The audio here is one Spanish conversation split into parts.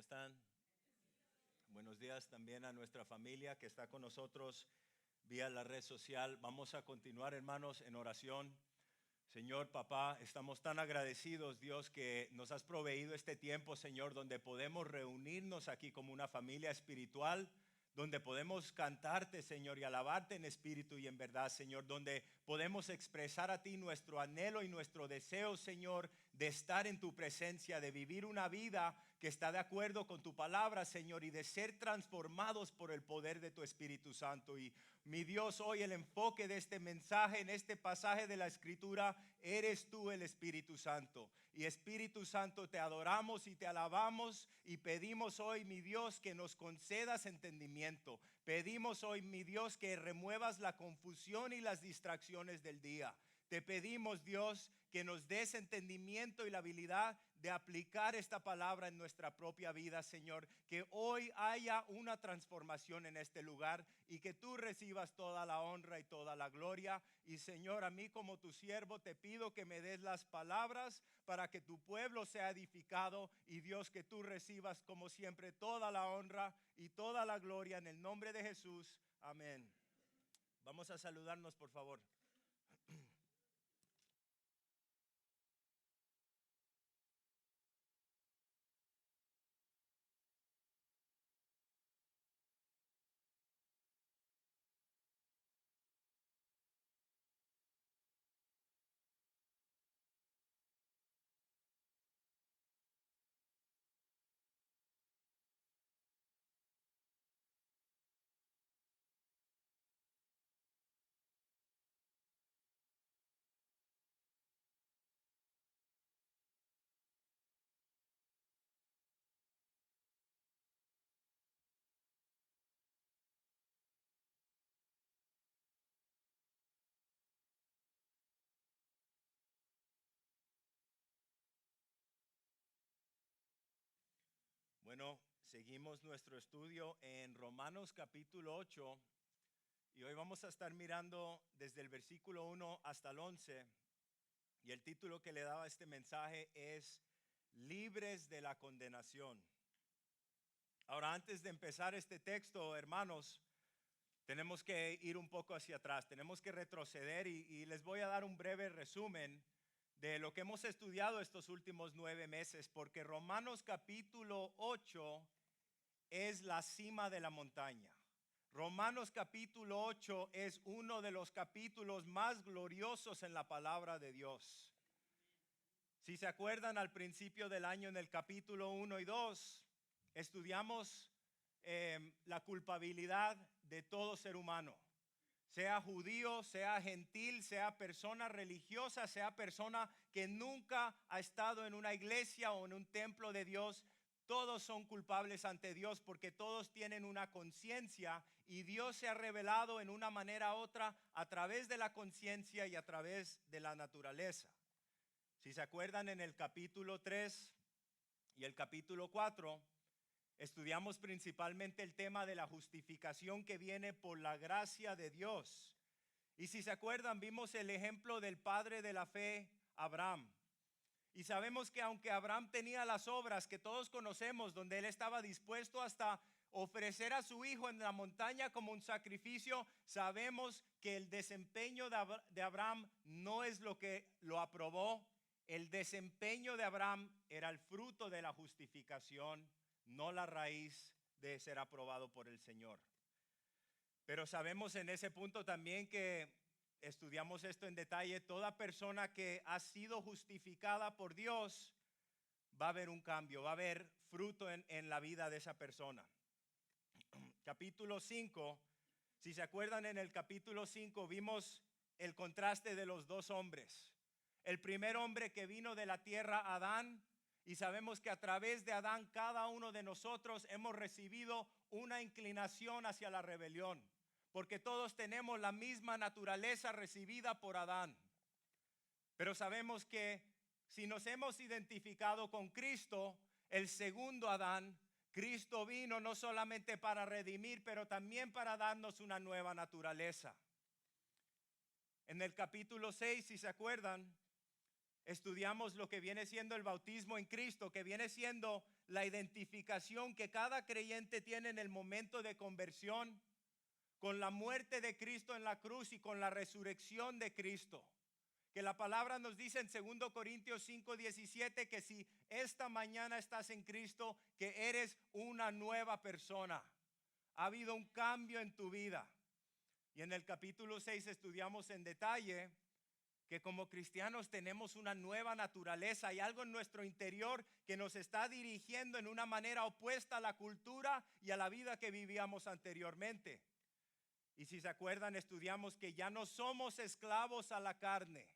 están? Buenos días también a nuestra familia que está con nosotros vía la red social. Vamos a continuar, hermanos, en oración. Señor, papá, estamos tan agradecidos, Dios, que nos has proveído este tiempo, Señor, donde podemos reunirnos aquí como una familia espiritual, donde podemos cantarte, Señor, y alabarte en espíritu y en verdad, Señor, donde podemos expresar a ti nuestro anhelo y nuestro deseo, Señor, de estar en tu presencia, de vivir una vida que está de acuerdo con tu palabra, Señor, y de ser transformados por el poder de tu Espíritu Santo. Y mi Dios, hoy el enfoque de este mensaje, en este pasaje de la Escritura, eres tú el Espíritu Santo. Y Espíritu Santo, te adoramos y te alabamos y pedimos hoy, mi Dios, que nos concedas entendimiento. Pedimos hoy, mi Dios, que remuevas la confusión y las distracciones del día. Te pedimos, Dios, que nos des entendimiento y la habilidad de aplicar esta palabra en nuestra propia vida, Señor. Que hoy haya una transformación en este lugar y que tú recibas toda la honra y toda la gloria. Y, Señor, a mí como tu siervo te pido que me des las palabras para que tu pueblo sea edificado. Y, Dios, que tú recibas como siempre toda la honra y toda la gloria en el nombre de Jesús. Amén. Vamos a saludarnos, por favor. Bueno, seguimos nuestro estudio en Romanos capítulo 8 y hoy vamos a estar mirando desde el versículo 1 hasta el 11 y el título que le daba este mensaje es Libres de la condenación. Ahora, antes de empezar este texto, hermanos, tenemos que ir un poco hacia atrás, tenemos que retroceder y les voy a dar un breve resumen de lo que hemos estudiado estos últimos 9 meses, porque Romanos capítulo 8 es la cima de la montaña. Romanos capítulo 8 es uno de los capítulos más gloriosos en la palabra de Dios. Si se acuerdan, al principio del año en el capítulo 1 y 2 estudiamos la culpabilidad de todo ser humano, sea judío, sea gentil, sea persona religiosa, sea persona que nunca ha estado en una iglesia o en un templo de Dios. Todos son culpables ante Dios porque todos tienen una conciencia y Dios se ha revelado en una manera u otra a través de la conciencia y a través de la naturaleza. Si se acuerdan, en el capítulo 3 y el capítulo 4 estudiamos principalmente el tema de la justificación que viene por la gracia de Dios. Y si se acuerdan, vimos el ejemplo del padre de la fe, Abraham. Y sabemos que aunque Abraham tenía las obras que todos conocemos, donde él estaba dispuesto hasta ofrecer a su hijo en la montaña como un sacrificio, sabemos que el desempeño de Abraham no es lo que lo aprobó. El desempeño de Abraham era el fruto de la justificación, no la raíz de ser aprobado por el Señor. Pero sabemos en ese punto también que estudiamos esto en detalle. Toda persona que ha sido justificada por Dios va a haber un cambio, va a haber fruto en la vida de esa persona. Capítulo 5, si se acuerdan, en el capítulo 5 vimos el contraste de los dos hombres. El primer hombre que vino de la tierra, Adán, y sabemos que a través de Adán cada uno de nosotros hemos recibido una inclinación hacia la rebelión, porque todos tenemos la misma naturaleza recibida por Adán. Pero sabemos que si nos hemos identificado con Cristo, el segundo Adán, Cristo vino no solamente para redimir, pero también para darnos una nueva naturaleza. En el capítulo 6, si se acuerdan, estudiamos lo que viene siendo el bautismo en Cristo, que viene siendo la identificación que cada creyente tiene en el momento de conversión con la muerte de Cristo en la cruz y con la resurrección de Cristo. Que la palabra nos dice en 2 Corintios 5:17 que si esta mañana estás en Cristo, que eres una nueva persona. Ha habido un cambio en tu vida. Y en el capítulo 6 estudiamos en detalle que como cristianos tenemos una nueva naturaleza. Hay algo en nuestro interior que nos está dirigiendo en una manera opuesta a la cultura y a la vida que vivíamos anteriormente. Y si se acuerdan, estudiamos que ya no somos esclavos a la carne.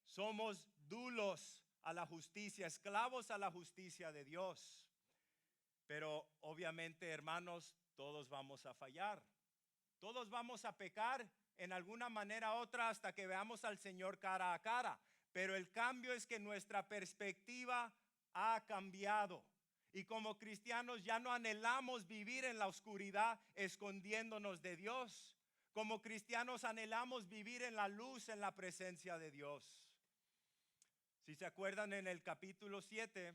Somos dulos a la justicia, esclavos a la justicia de Dios. Pero obviamente, hermanos, todos vamos a fallar. Todos vamos a pecar en alguna manera u otra hasta que veamos al Señor cara a cara. Pero el cambio es que nuestra perspectiva ha cambiado. Y como cristianos ya no anhelamos vivir en la oscuridad escondiéndonos de Dios. Como cristianos anhelamos vivir en la luz, en la presencia de Dios. Si se acuerdan, en el capítulo 7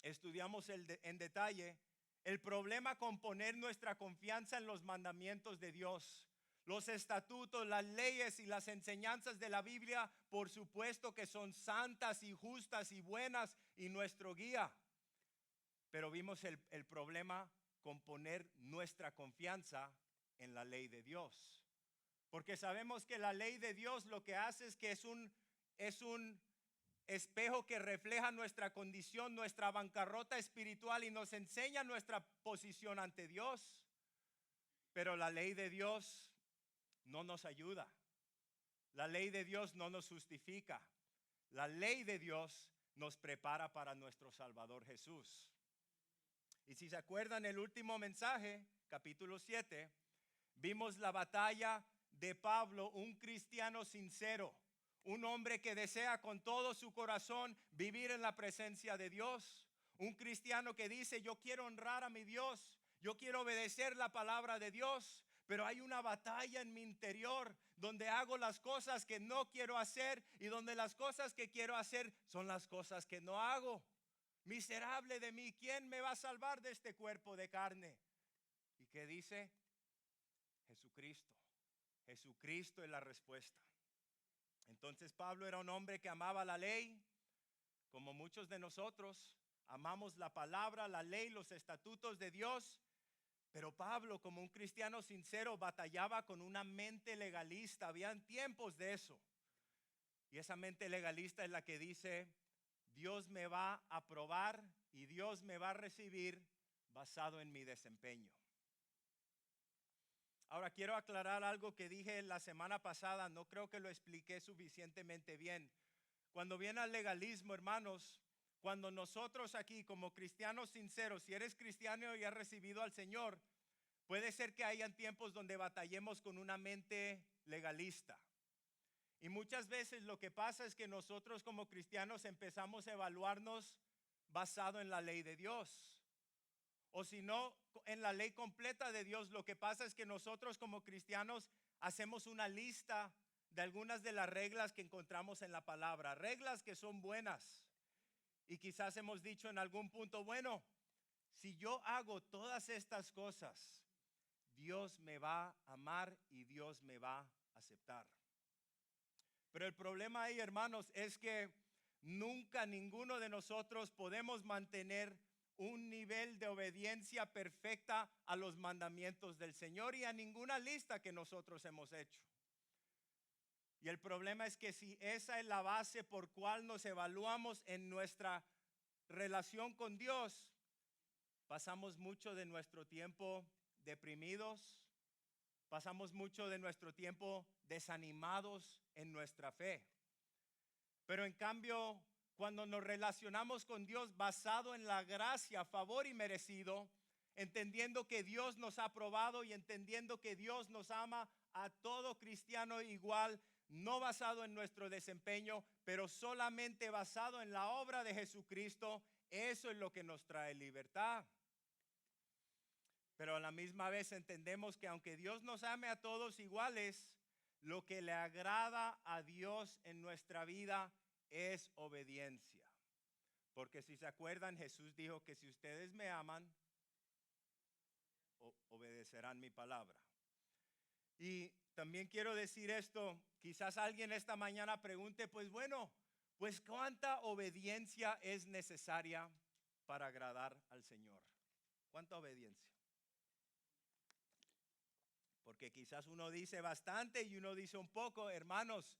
estudiamos en detalle el problema con poner nuestra confianza en los mandamientos de Dios. Los estatutos, las leyes y las enseñanzas de la Biblia, por supuesto que son santas y justas y buenas y nuestro guía. Pero vimos el problema con poner nuestra confianza en la ley de Dios. Porque sabemos que la ley de Dios lo que hace es que es un espejo que refleja nuestra condición, nuestra bancarrota espiritual y nos enseña nuestra posición ante Dios. Pero la ley de Dios no nos ayuda. La ley de Dios no nos justifica. La ley de Dios nos prepara para nuestro Salvador Jesús. Y si se acuerdan, el último mensaje, capítulo 7, vimos la batalla de Pablo, un cristiano sincero, un hombre que desea con todo su corazón vivir en la presencia de Dios, un cristiano que dice: yo quiero honrar a mi Dios, yo quiero obedecer la palabra de Dios, pero hay una batalla en mi interior donde hago las cosas que no quiero hacer y donde las cosas que quiero hacer son las cosas que no hago. Miserable de mí, ¿quién me va a salvar de este cuerpo de carne? ¿Y qué dice? Jesucristo. Jesucristo es la respuesta. Entonces Pablo era un hombre que amaba la ley, como muchos de nosotros amamos la palabra, la ley, los estatutos de Dios. Pero Pablo, como un cristiano sincero, batallaba con una mente legalista. Habían tiempos de eso. Y esa mente legalista es la que dice: Dios me va a aprobar y Dios me va a recibir basado en mi desempeño. Ahora quiero aclarar algo que dije la semana pasada. No creo que lo expliqué suficientemente bien. Cuando viene al legalismo, hermanos, cuando nosotros aquí como cristianos sinceros, si eres cristiano y has recibido al Señor, puede ser que hayan tiempos donde batallemos con una mente legalista. Y muchas veces lo que pasa es que nosotros como cristianos empezamos a evaluarnos basado en la ley de Dios. O si no, en la ley completa de Dios. Lo que pasa es que nosotros como cristianos hacemos una lista de algunas de las reglas que encontramos en la palabra. Reglas que son buenas. Y quizás hemos dicho en algún punto: bueno, si yo hago todas estas cosas, Dios me va a amar y Dios me va a aceptar. Pero el problema ahí, hermanos, es que nunca ninguno de nosotros podemos mantener un nivel de obediencia perfecta a los mandamientos del Señor y a ninguna lista que nosotros hemos hecho. Y el problema es que si esa es la base por cual nos evaluamos en nuestra relación con Dios, pasamos mucho de nuestro tiempo deprimidos, pasamos mucho de nuestro tiempo desanimados en nuestra fe. Pero en cambio, cuando nos relacionamos con Dios basado en la gracia, favor y merecido, entendiendo que Dios nos ha aprobado y entendiendo que Dios nos ama a todo cristiano igual, no basado en nuestro desempeño, pero solamente basado en la obra de Jesucristo, eso es lo que nos trae libertad. Pero a la misma vez entendemos que aunque Dios nos ame a todos iguales, lo que le agrada a Dios en nuestra vida es obediencia. Porque si se acuerdan, Jesús dijo que si ustedes me aman, obedecerán mi palabra. Y también quiero decir esto, quizás alguien esta mañana pregunte, pues bueno, pues ¿cuánta obediencia es necesaria para agradar al Señor? ¿Cuánta obediencia? Porque quizás uno dice bastante y uno dice un poco. Hermanos,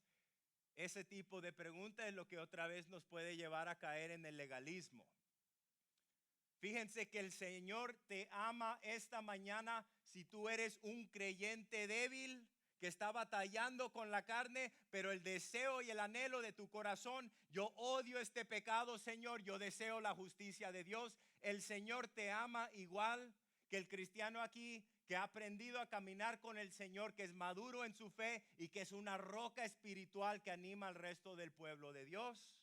ese tipo de pregunta es lo que otra vez nos puede llevar a caer en el legalismo. Fíjense que el Señor te ama esta mañana si tú eres un creyente débil que está batallando con la carne, pero el deseo y el anhelo de tu corazón, yo odio este pecado, Señor, yo deseo la justicia de Dios. El Señor te ama igual que el cristiano aquí que ha aprendido a caminar con el Señor, que es maduro en su fe y que es una roca espiritual que anima al resto del pueblo de Dios.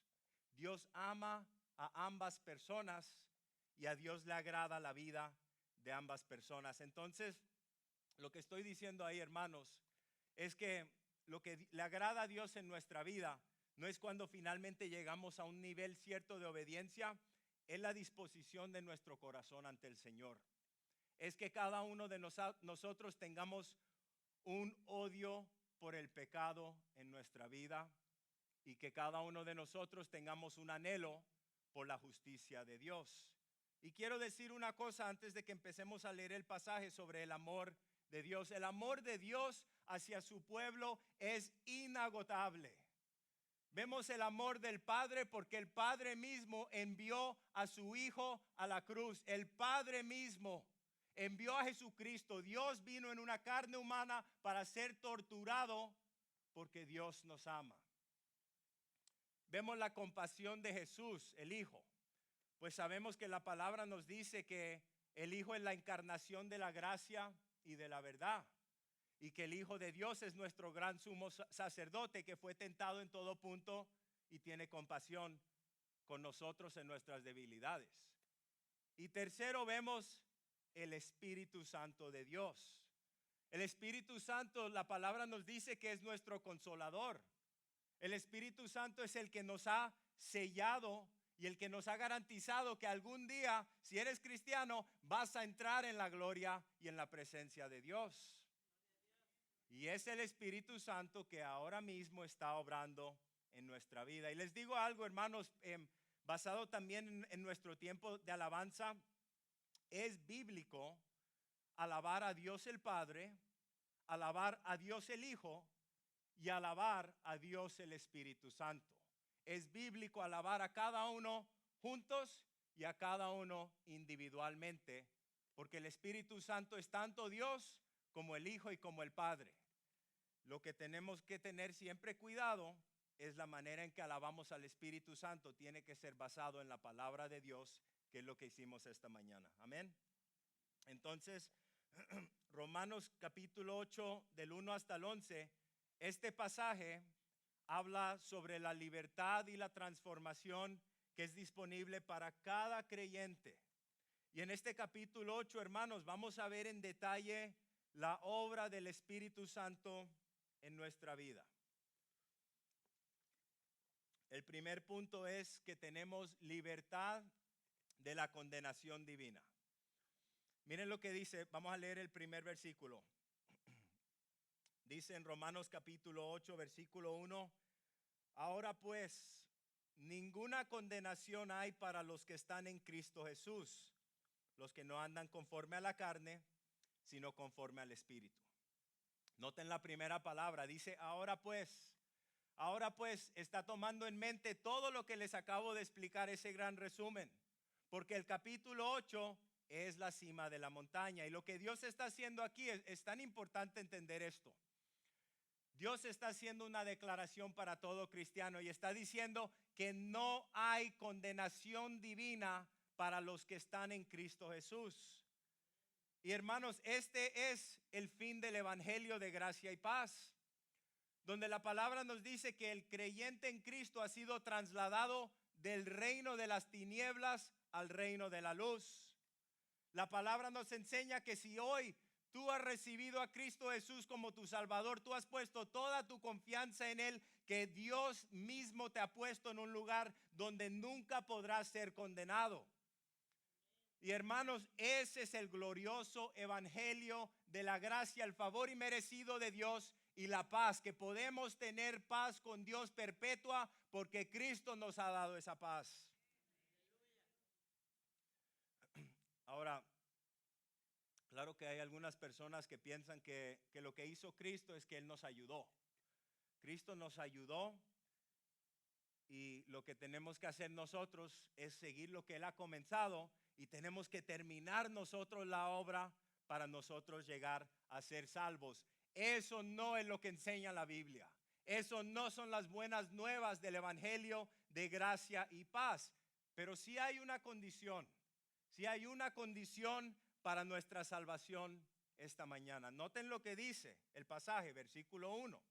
Dios ama a ambas personas y a Dios le agrada la vida de ambas personas. Entonces, lo que estoy diciendo ahí, hermanos, es que lo que le agrada a Dios en nuestra vida no es cuando finalmente llegamos a un nivel cierto de obediencia, es la disposición de nuestro corazón ante el Señor. Es que cada uno de nosotros tengamos un odio por el pecado en nuestra vida y que cada uno de nosotros tengamos un anhelo por la justicia de Dios. Y quiero decir una cosa antes de que empecemos a leer el pasaje sobre el amor de Dios. El amor de Dios hacia su pueblo es inagotable. Vemos el amor del Padre porque el Padre mismo envió a su Hijo a la cruz. El Padre mismo envió a Jesucristo. Dios vino en una carne humana para ser torturado porque Dios nos ama. Vemos la compasión de Jesús, el Hijo. Pues sabemos que la palabra nos dice que el Hijo es la encarnación de la gracia y de la verdad. Y que el Hijo de Dios es nuestro gran sumo sacerdote que fue tentado en todo punto y tiene compasión con nosotros en nuestras debilidades. Y tercero, vemos el Espíritu Santo de Dios. El Espíritu Santo, la palabra nos dice que es nuestro consolador. El Espíritu Santo es el que nos ha sellado y el que nos ha garantizado que algún día, si eres cristiano, vas a entrar en la gloria y en la presencia de Dios. Y es el Espíritu Santo que ahora mismo está obrando en nuestra vida. Y les digo algo, hermanos, basado también en nuestro tiempo de alabanza, es bíblico alabar a Dios el Padre, alabar a Dios el Hijo y alabar a Dios el Espíritu Santo. Es bíblico alabar a cada uno juntos y a cada uno individualmente, porque el Espíritu Santo es tanto Dios como el Hijo y como el Padre. Lo que tenemos que tener siempre cuidado es la manera en que alabamos al Espíritu Santo. Tiene que ser basado en la palabra de Dios, que es lo que hicimos esta mañana. Amén. Entonces, Romanos capítulo 8, del 1 hasta el 11, este pasaje habla sobre la libertad y la transformación que es disponible para cada creyente. Y en este capítulo 8, hermanos, vamos a ver en detalle la obra del Espíritu Santo en nuestra vida. El primer punto es que tenemos libertad de la condenación divina. Miren lo que dice, vamos a leer el primer versículo. Dice en Romanos capítulo 8, versículo 1, ahora pues, ninguna condenación hay para los que están en Cristo Jesús, los que no andan conforme a la carne, sino conforme al Espíritu. Noten la primera palabra, dice ahora pues está tomando en mente todo lo que les acabo de explicar, ese gran resumen, porque el capítulo 8 es la cima de la montaña y lo que Dios está haciendo aquí es tan importante entender esto. Dios está haciendo una declaración para todo cristiano y está diciendo que no hay condenación divina para los que están en Cristo Jesús. Y hermanos, este es el fin del evangelio de gracia y paz, donde la palabra nos dice que el creyente en Cristo ha sido trasladado del reino de las tinieblas al reino de la luz. La palabra nos enseña que si hoy tú has recibido a Cristo Jesús como tu Salvador, tú has puesto toda tu confianza en Él, que Dios mismo te ha puesto en un lugar donde nunca podrás ser condenado. Y hermanos, ese es el glorioso evangelio de la gracia, el favor inmerecido de Dios y la paz, que podemos tener paz con Dios perpetua porque Cristo nos ha dado esa paz. Ahora, claro que hay algunas personas que piensan que lo que hizo Cristo es que Él nos ayudó. Cristo nos ayudó y lo que tenemos que hacer nosotros es seguir lo que Él ha comenzado y tenemos que terminar nosotros la obra para nosotros llegar a ser salvos. Eso no es lo que enseña la Biblia. Eso no son las buenas nuevas del evangelio de gracia y paz. Pero sí hay una condición. Sí hay una condición para nuestra salvación esta mañana. Noten lo que dice el pasaje, versículo 1.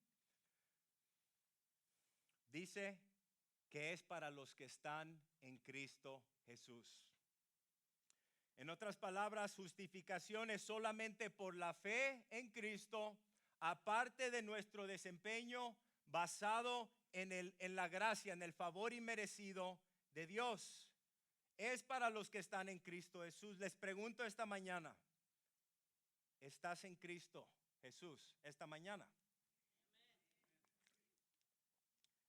Dice que es para los que están en Cristo Jesús. En otras palabras, justificación es solamente por la fe en Cristo, aparte de nuestro desempeño basado en la gracia, en el favor inmerecido de Dios. Es para los que están en Cristo Jesús. Les pregunto esta mañana, ¿estás en Cristo Jesús esta mañana?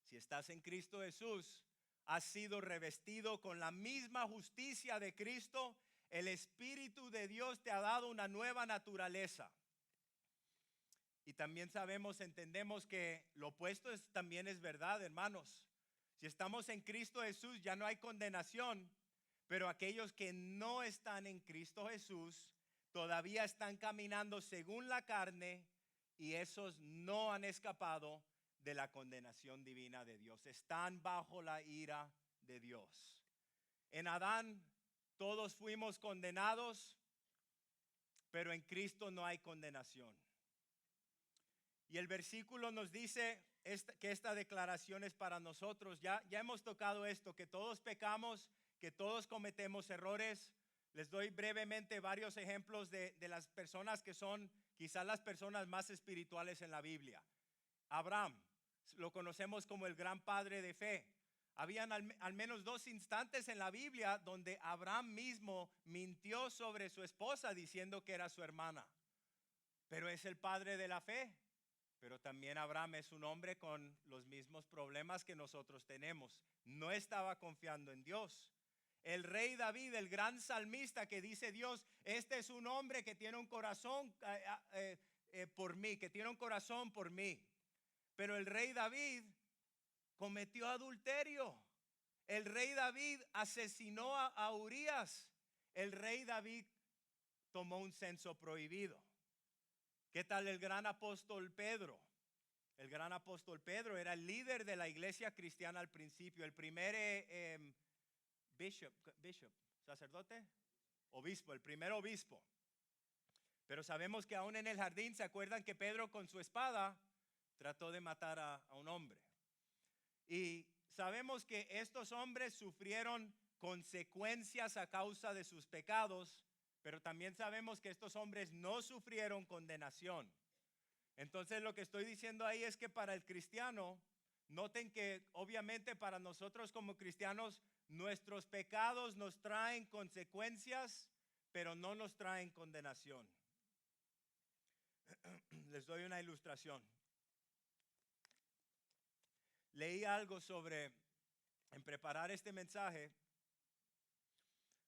Si estás en Cristo Jesús, has sido revestido con la misma justicia de Cristo. El Espíritu de Dios te ha dado una nueva naturaleza. Y también entendemos que lo opuesto también es verdad, hermanos. Si estamos en Cristo Jesús, ya no hay condenación. Pero aquellos que no están en Cristo Jesús todavía están caminando según la carne y esos no han escapado de la condenación divina de Dios. Están bajo la ira de Dios. En Adán todos fuimos condenados, pero en Cristo no hay condenación. Y el versículo nos dice que esta declaración es para nosotros. Ya hemos tocado esto, que todos pecamos, que todos cometemos errores. Les doy brevemente varios ejemplos de las personas que son quizás las personas más espirituales en la Biblia. Abraham, lo conocemos como el gran padre de fe. Habían al menos 2 instantes en la Biblia donde Abraham mismo mintió sobre su esposa diciendo que era su hermana. Pero es el padre de la fe. Pero también Abraham es un hombre con los mismos problemas que nosotros tenemos. No estaba confiando en Dios. El rey David, el gran salmista que dice Dios, este es un hombre que tiene un corazón por mí, que tiene un corazón por mí. Pero el rey David cometió adulterio. El rey David asesinó a Urías. El rey David tomó un censo prohibido. ¿Qué tal el gran apóstol Pedro? El gran apóstol Pedro era el líder de la iglesia cristiana al principio, el primer bishop, sacerdote, obispo, el primer obispo. Pero sabemos que aún en el jardín, ¿se acuerdan que Pedro con su espada trató de matar a un hombre? Y sabemos que estos hombres sufrieron consecuencias a causa de sus pecados, pero también sabemos que estos hombres no sufrieron condenación. Entonces lo que estoy diciendo ahí es que para el cristiano, noten que obviamente para nosotros como cristianos, nuestros pecados nos traen consecuencias, pero no nos traen condenación. Les doy una ilustración. Leí algo en preparar este mensaje,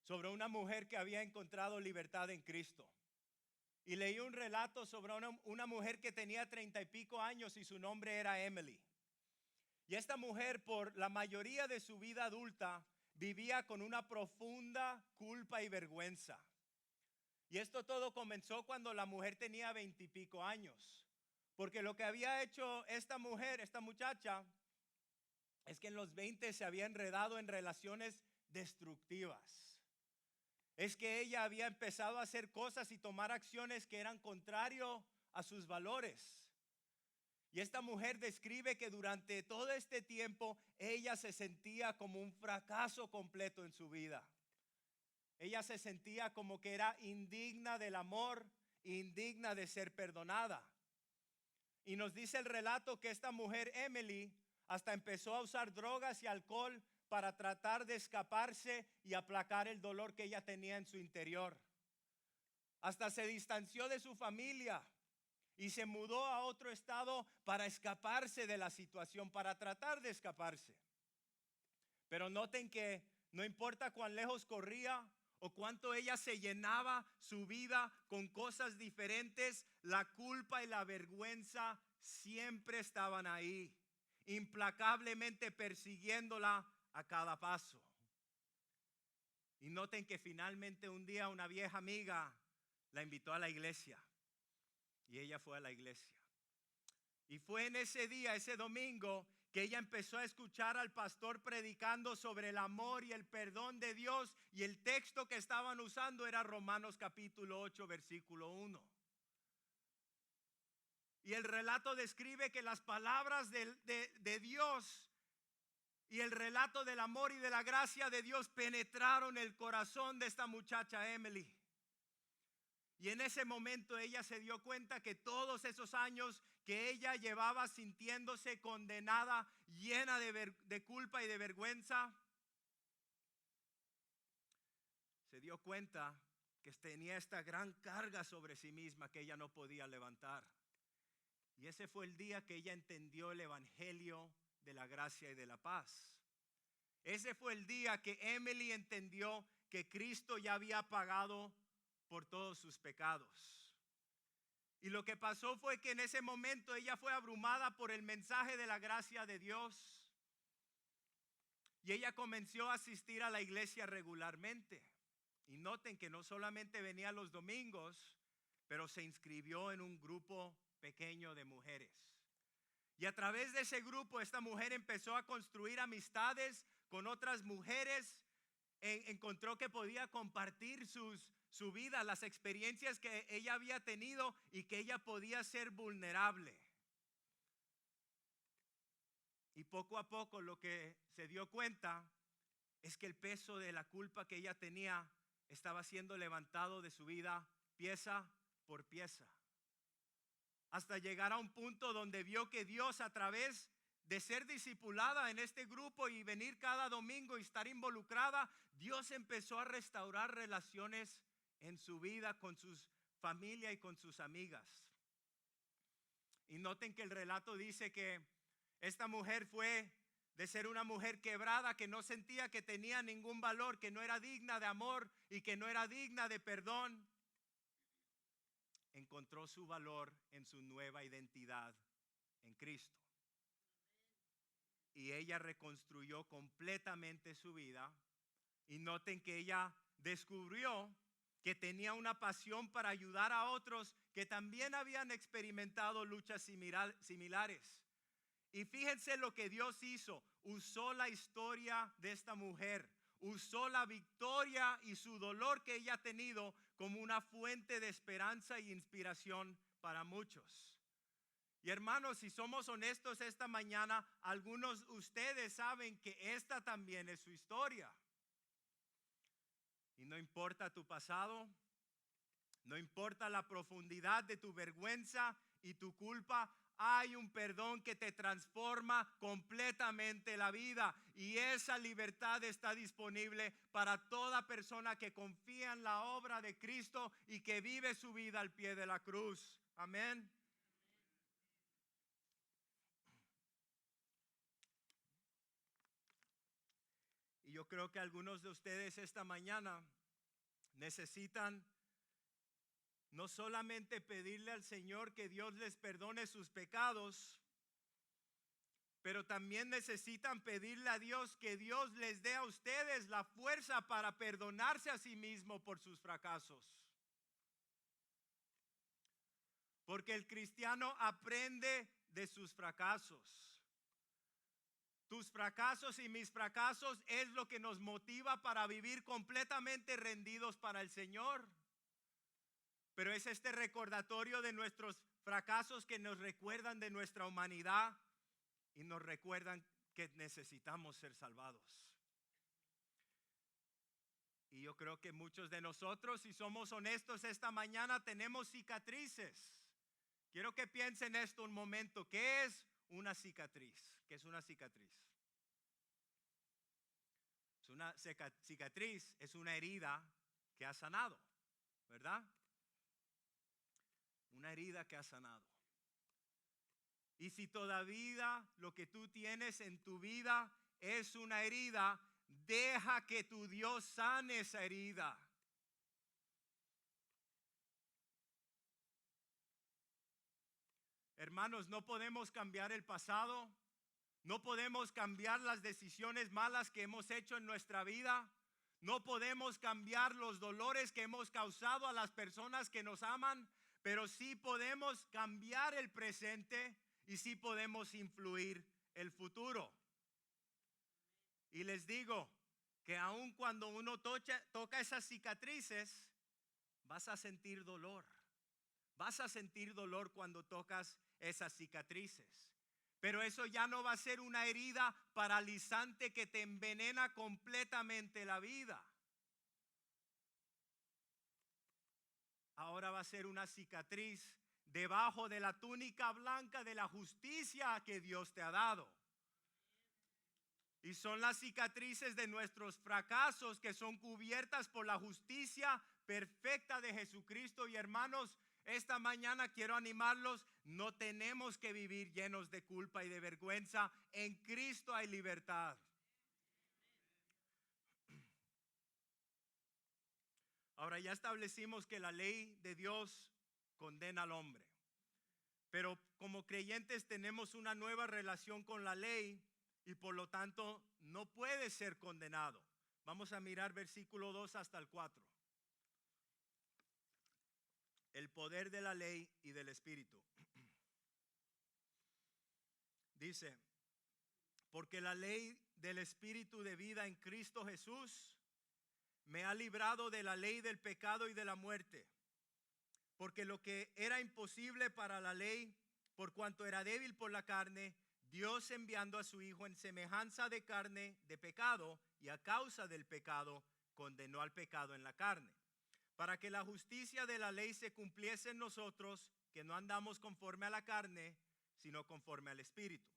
sobre una mujer que había encontrado libertad en Cristo. Y leí un relato sobre una mujer que tenía 30 y pico años y su nombre era Emily. Y esta mujer por la mayoría de su vida adulta vivía con una profunda culpa y vergüenza. Y esto todo comenzó cuando la mujer tenía 20 y pico años. Porque lo que había hecho esta muchacha, es que en los 20 se había enredado en relaciones destructivas. Es que ella había empezado a hacer cosas y tomar acciones que eran contrario a sus valores. Y esta mujer describe que durante todo este tiempo ella se sentía como un fracaso completo en su vida. Ella se sentía como que era indigna del amor, indigna de ser perdonada. Y nos dice el relato que esta mujer, Emily, hasta empezó a usar drogas y alcohol para tratar de escaparse y aplacar el dolor que ella tenía en su interior. Hasta se distanció de su familia y se mudó a otro estado para escaparse de la situación, para tratar de escaparse. Pero noten que no importa cuán lejos corría o cuánto ella se llenaba su vida con cosas diferentes, la culpa y la vergüenza siempre estaban ahí, implacablemente persiguiéndola a cada paso. Y noten que finalmente un día una vieja amiga la invitó a la iglesia y ella fue a la iglesia. Y fue en ese día, ese domingo, que ella empezó a escuchar al pastor predicando sobre el amor y el perdón de Dios, y el texto que estaban usando era Romanos capítulo 8, versículo 1. Y el relato describe que las palabras de Dios y el relato del amor y de la gracia de Dios penetraron el corazón de esta muchacha Emily. Y en ese momento ella se dio cuenta que todos esos años que ella llevaba sintiéndose condenada, llena de culpa y de vergüenza, se dio cuenta que tenía esta gran carga sobre sí misma que ella no podía levantar. Y ese fue el día que ella entendió el evangelio de la gracia y de la paz. Ese fue el día que Emily entendió que Cristo ya había pagado por todos sus pecados. Y lo que pasó fue que en ese momento ella fue abrumada por el mensaje de la gracia de Dios. Y ella comenzó a asistir a la iglesia regularmente. Y noten que no solamente venía los domingos, pero se inscribió en un grupo pequeño de mujeres. Y a través de ese grupo esta mujer empezó a construir amistades con otras mujeres. Encontró que podía compartir su vida, las experiencias que ella había tenido, y que ella podía ser vulnerable. Y poco a poco lo que se dio cuenta es que el peso de la culpa que ella tenía estaba siendo levantado de su vida pieza por pieza, hasta llegar a un punto donde vio que Dios, a través de ser discipulada en este grupo y venir cada domingo y estar involucrada, Dios empezó a restaurar relaciones en su vida con su familia y con sus amigas. Y noten que el relato dice que esta mujer fue de ser una mujer quebrada, que no sentía que tenía ningún valor, que no era digna de amor y que no era digna de perdón. Encontró su valor en su nueva identidad en Cristo. Y ella reconstruyó completamente su vida. Y noten que ella descubrió que tenía una pasión para ayudar a otros que también habían experimentado luchas similares. Y fíjense lo que Dios hizo. Usó la historia de esta mujer, usó la victoria y su dolor que ella ha tenido como una fuente de esperanza e inspiración para muchos. Y hermanos, si somos honestos esta mañana, algunos de ustedes saben que esta también es su historia. Y no importa tu pasado, no importa la profundidad de tu vergüenza y tu culpa, hay un perdón que te transforma completamente la vida, y esa libertad está disponible para toda persona que confía en la obra de Cristo y que vive su vida al pie de la cruz. Amén. Y yo creo que algunos de ustedes esta mañana necesitan no solamente pedirle al Señor que Dios les perdone sus pecados, pero también necesitan pedirle a Dios que Dios les dé a ustedes la fuerza para perdonarse a sí mismo por sus fracasos. Porque el cristiano aprende de sus fracasos. Tus fracasos y mis fracasos es lo que nos motiva para vivir completamente rendidos para el Señor. Pero es este recordatorio de nuestros fracasos que nos recuerdan de nuestra humanidad y nos recuerdan que necesitamos ser salvados. Y yo creo que muchos de nosotros, si somos honestos esta mañana, tenemos cicatrices. Quiero que piensen esto un momento. ¿Qué es una cicatriz? ¿Qué es una cicatriz? Es una cicatriz, es una herida que ha sanado, ¿verdad? Una herida que ha sanado. Y si todavía lo que tú tienes en tu vida es una herida, deja que tu Dios sane esa herida. Hermanos, no podemos cambiar el pasado. No podemos cambiar las decisiones malas que hemos hecho en nuestra vida. No podemos cambiar los dolores que hemos causado a las personas que nos aman, pero sí podemos cambiar el presente y sí podemos influir el futuro. Y les digo que aun cuando uno toca esas cicatrices, vas a sentir dolor. Vas a sentir dolor cuando tocas esas cicatrices. Pero eso ya no va a ser una herida paralizante que te envenena completamente la vida. Ahora va a ser una cicatriz debajo de la túnica blanca de la justicia que Dios te ha dado. Y son las cicatrices de nuestros fracasos que son cubiertas por la justicia perfecta de Jesucristo. Y hermanos, esta mañana quiero animarlos, no tenemos que vivir llenos de culpa y de vergüenza. En Cristo hay libertad. Ahora ya establecimos que la ley de Dios condena al hombre. Pero como creyentes tenemos una nueva relación con la ley y por lo tanto no puede ser condenado. Vamos a mirar versículo 2 hasta el 4. El poder de la ley y del Espíritu. Dice, porque la ley del Espíritu de vida en Cristo Jesús me ha librado de la ley del pecado y de la muerte. Porque lo que era imposible para la ley, por cuanto era débil por la carne, Dios enviando a su Hijo en semejanza de carne de pecado y a causa del pecado, condenó al pecado en la carne. Para que la justicia de la ley se cumpliese en nosotros, que no andamos conforme a la carne, sino conforme al Espíritu.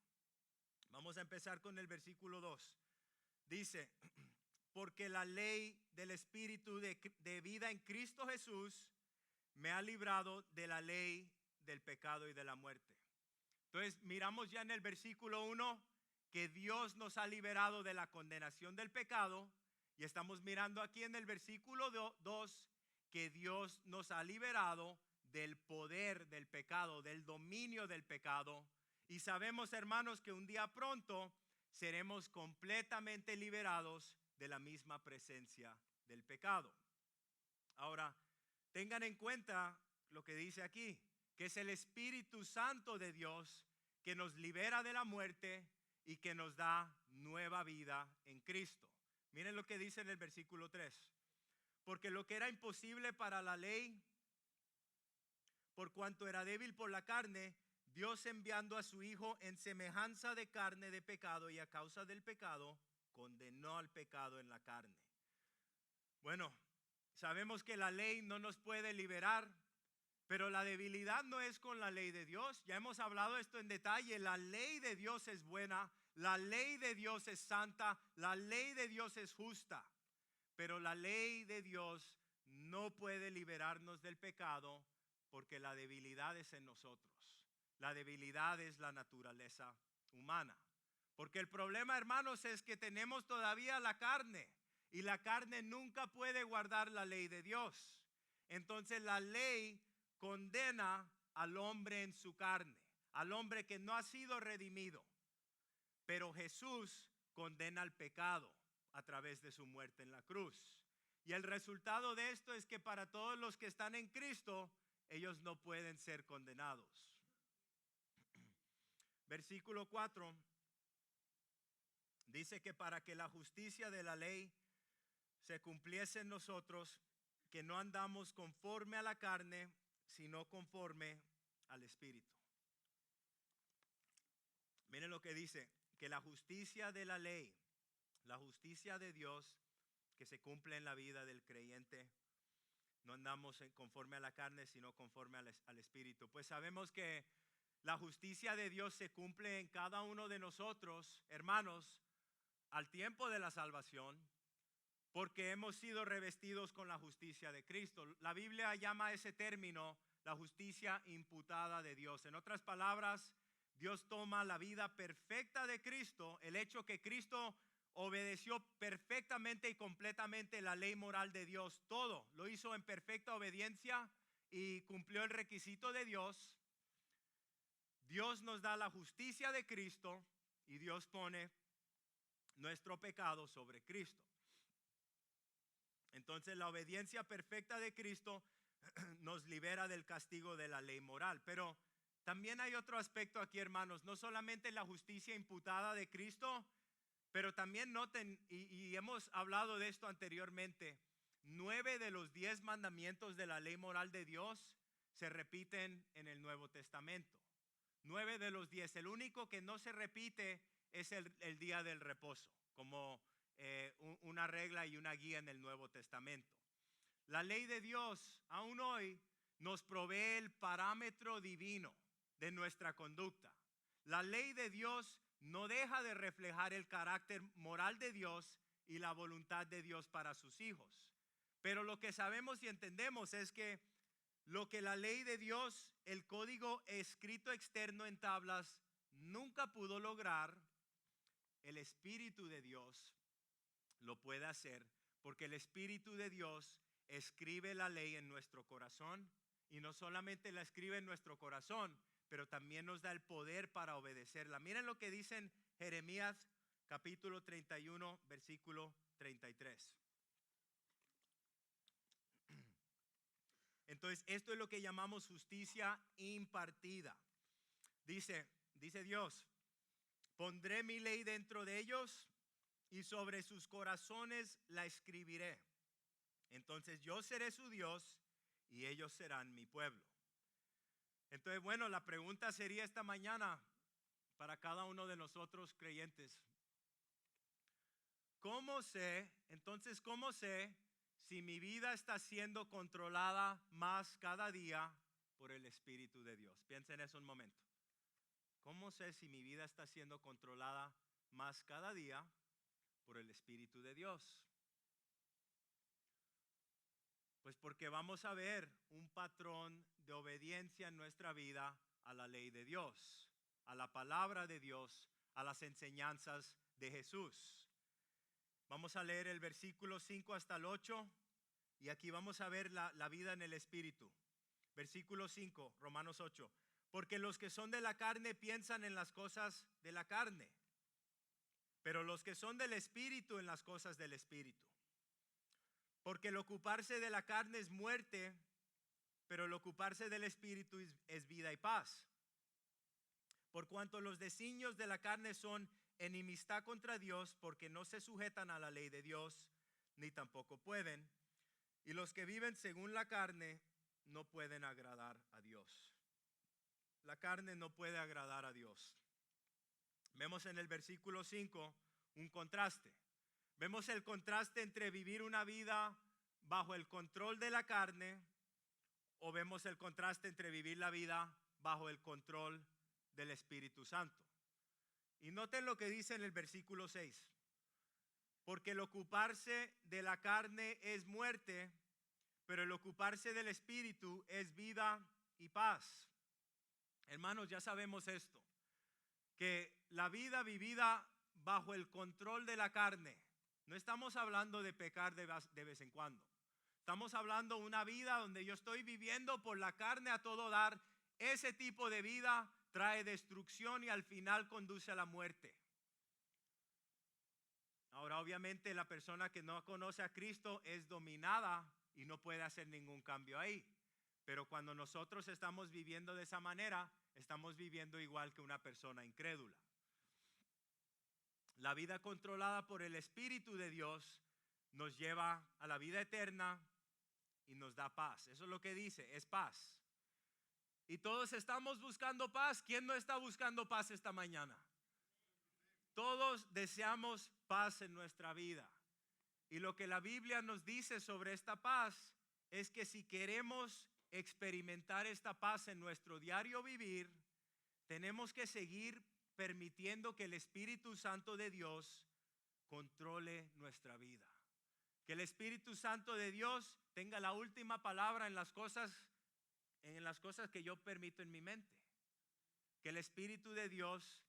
Vamos a empezar con el versículo 2. Dice, porque la ley del Espíritu de vida en Cristo Jesús me ha librado de la ley del pecado y de la muerte. Entonces miramos ya en el versículo 1 que Dios nos ha liberado de la condenación del pecado, y estamos mirando aquí en el versículo 2 que Dios nos ha liberado del poder del pecado, del dominio del pecado. Y sabemos, hermanos, que un día pronto seremos completamente liberados de la misma presencia del pecado. Ahora, tengan en cuenta lo que dice aquí, que es el Espíritu Santo de Dios que nos libera de la muerte y que nos da nueva vida en Cristo. Miren lo que dice en el versículo 3. Porque lo que era imposible para la ley, por cuanto era débil por la carne, Dios enviando a su Hijo en semejanza de carne de pecado y a causa del pecado, condenó al pecado en la carne. Bueno, sabemos que la ley no nos puede liberar, pero la debilidad no es con la ley de Dios. Ya hemos hablado esto en detalle. La ley de Dios es buena, la ley de Dios es santa, la ley de Dios es justa. Pero la ley de Dios no puede liberarnos del pecado porque la debilidad es en nosotros. La debilidad es la naturaleza humana. Porque el problema, hermanos, es que tenemos todavía la carne y la carne nunca puede guardar la ley de Dios. Entonces la ley condena al hombre en su carne, al hombre que no ha sido redimido. Pero Jesús condena al pecado a través de su muerte en la cruz. Y el resultado de esto es que para todos los que están en Cristo, ellos no pueden ser condenados. Versículo 4 dice que para que la justicia de la ley se cumpliese en nosotros, que no andamos conforme a la carne, sino conforme al Espíritu. Miren lo que dice, que la justicia de la ley, la justicia de Dios, que se cumple en la vida del creyente. No andamos conforme a la carne, sino conforme al Espíritu. Pues sabemos que la justicia de Dios se cumple en cada uno de nosotros, hermanos, al tiempo de la salvación, porque hemos sido revestidos con la justicia de Cristo. La Biblia llama ese término la justicia imputada de Dios. En otras palabras, Dios toma la vida perfecta de Cristo, el hecho que Cristo obedeció perfectamente y completamente la ley moral de Dios. Todo lo hizo en perfecta obediencia y cumplió el requisito de Dios. Dios nos da la justicia de Cristo y Dios pone nuestro pecado sobre Cristo. Entonces la obediencia perfecta de Cristo nos libera del castigo de la ley moral. Pero también hay otro aspecto aquí, hermanos. No solamente la justicia imputada de Cristo, pero también noten, y hemos hablado de esto anteriormente, 9 de los 10 mandamientos de la ley moral de Dios se repiten en el Nuevo Testamento. 9 de los 10. El único que no se repite es el día del reposo, como una regla y una guía en el Nuevo Testamento. La ley de Dios aún hoy nos provee el parámetro divino de nuestra conducta. La ley de Dios no deja de reflejar el carácter moral de Dios y la voluntad de Dios para sus hijos. Pero lo que sabemos y entendemos es que lo que la ley de Dios, el código escrito externo en tablas, nunca pudo lograr, el Espíritu de Dios lo puede hacer, porque el Espíritu de Dios escribe la ley en nuestro corazón, y no solamente la escribe en nuestro corazón, pero también nos da el poder para obedecerla. Miren lo que dice en Jeremías capítulo 31, versículo 33. Entonces, esto es lo que llamamos justicia impartida. Dice Dios: pondré mi ley dentro de ellos y sobre sus corazones la escribiré. Entonces yo seré su Dios y ellos serán mi pueblo. Entonces, bueno, la pregunta sería esta mañana para cada uno de nosotros creyentes: ¿cómo sé si mi vida está siendo controlada más cada día por el Espíritu de Dios? Piensen en eso un momento. ¿Cómo sé si mi vida está siendo controlada más cada día por el Espíritu de Dios? Pues porque vamos a ver un patrón de obediencia en nuestra vida a la ley de Dios, a la palabra de Dios, a las enseñanzas de Jesús. Vamos a leer el versículo 5 hasta el 8 y aquí vamos a ver la vida en el Espíritu. Versículo 5, Romanos 8. Porque los que son de la carne piensan en las cosas de la carne, pero los que son del Espíritu en las cosas del Espíritu. Porque el ocuparse de la carne es muerte, pero el ocuparse del Espíritu es vida y paz. Por cuanto los designios de la carne son enemistad contra Dios, porque no se sujetan a la ley de Dios, ni tampoco pueden. Y los que viven según la carne no pueden agradar a Dios. La carne no puede agradar a Dios. Vemos en el versículo 5 un contraste. Vemos el contraste entre vivir una vida bajo el control de la carne, o vemos el contraste entre vivir la vida bajo el control del Espíritu Santo. Y noten lo que dice en el versículo 6. Porque el ocuparse de la carne es muerte, pero el ocuparse del Espíritu es vida y paz. Hermanos, ya sabemos esto, que la vida vivida bajo el control de la carne, no estamos hablando de pecar de vez en cuando. Estamos hablando de una vida donde yo estoy viviendo por la carne a todo dar. Ese tipo de vida trae destrucción y al final conduce a la muerte. Ahora, obviamente, la persona que no conoce a Cristo es dominada y no puede hacer ningún cambio ahí. Pero cuando nosotros estamos viviendo de esa manera, estamos viviendo igual que una persona incrédula. La vida controlada por el Espíritu de Dios nos lleva a la vida eterna y nos da paz. Eso es lo que dice, es paz. Y todos estamos buscando paz. ¿Quién no está buscando paz esta mañana? Todos deseamos paz en nuestra vida. Y lo que la Biblia nos dice sobre esta paz es que si queremos experimentar esta paz en nuestro diario vivir, tenemos que seguir permitiendo que el Espíritu Santo de Dios controle nuestra vida. Que el Espíritu Santo de Dios tenga la última palabra en las cosas que yo permito en mi mente. Que el Espíritu de Dios